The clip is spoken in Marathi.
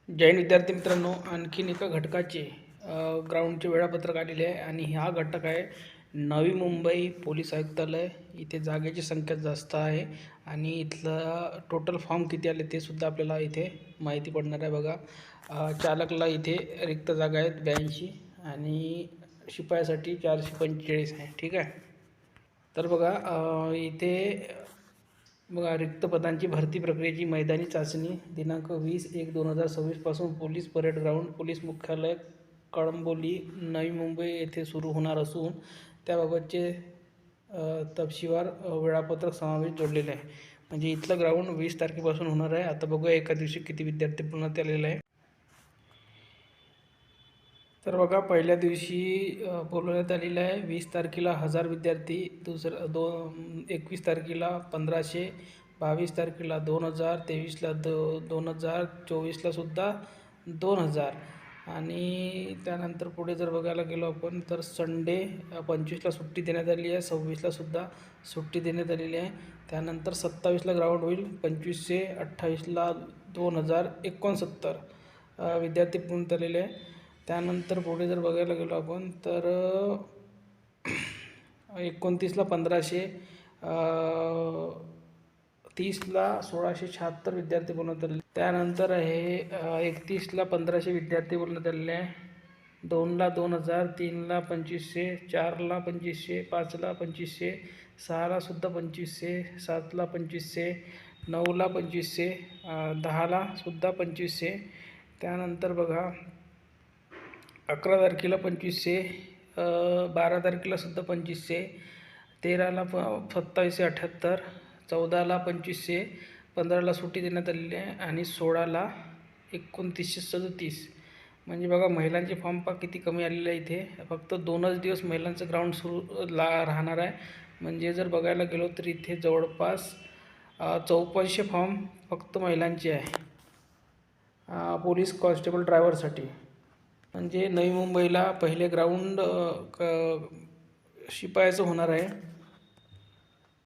जैन विद्यार्थी मित्रांनो, आणखीन एका घटकाचे ग्राउंडचे वेळापत्रक आलेले आहे आणि हा घटक आहे नवी मुंबई पोलीस आयुक्तालय. इथे जागेची संख्या जास्त आहे आणि इथला टोटल फॉर्म किती आले ते सुद्धा आपल्याला इथे माहिती पडणार आहे. बघा, चालकला इथे रिक्त जागा आहेत 82 आणि शिपायासाठी 445 आहे. ठीक आहे. तर बघा, इथे बघा, रिक्त पदांची भरती प्रक्रियेची मैदानी चाचणी दिनांक 20/1/2026 पासून पोलीस परेड ग्राउंड, पोलीस मुख्यालय, कळंबोली, नवी मुंबई येथे सुरू होणार असून त्याबाबतचे तपशीलवार वेळापत्रक समावेश जोडलेले आहे. म्हणजे इथलं ग्राउंड 20 तारखेपासून होणार आहे. आता बघूया एका दिवशी किती विद्यार्थी पूर्ण आलेले आहे. तर बघा, पहिल्या दिवशी बोलवण्यात आलेलं आहे 20 तारखेला 1000 विद्यार्थी, 21 तारखेला 1500, 22 तारखेला 2000, 23ला 2000, 24ला सुद्धा 2000 आणि त्यानंतर पुढे जर बघायला गेलो आपण तर संडे 25ला सुट्टी देण्यात आली आहे, 26ला सुद्धा सुट्टी देण्यात आलेली आहे. त्यानंतर 27ला ग्राउंड होईल, 2500, 28ला 2069 विद्यार्थी पूर्ण आलेले आहे. त्यानंतर पुढे जर बघायला गेलो आपण तर 29ला 1500, 30ला 1676 विद्यार्थी बोलवण्यात आले. त्यानंतर आहे 31ला 1500 विद्यार्थी बोलवण्यात आलेले आहे. 2ला 2000, 3ला 2500, 4ला 2500, 5ला 2500, 6ला सुद्धा 2500, 7ला 2500, 9ला 2500, 10ला सुद्धा 2500. त्यानंतर बघा, 11 तारखेला 2500, 12 तारखेला सुद्धा 2500, 13ला 2778, 14ला 2500, 15ला सुट्टी देण्यात आलेली आहे आणि 16ला 2937. म्हणजे बघा, महिलांचे फॉर्म किती कमी आलेले आहे. इथे फक्त 2च दिवस महिलांचं ग्राउंड सुरू राहणार आहे. म्हणजे जर बघायला गेलो तर इथे जवळपास 5400 फॉर्म फक्त महिलांचे आहे पोलीस कॉन्स्टेबल ड्रायव्हरसाठी. म्हणजे नवी मुंबईला पहिले ग्राउंड शिपायाचं होणार आहे.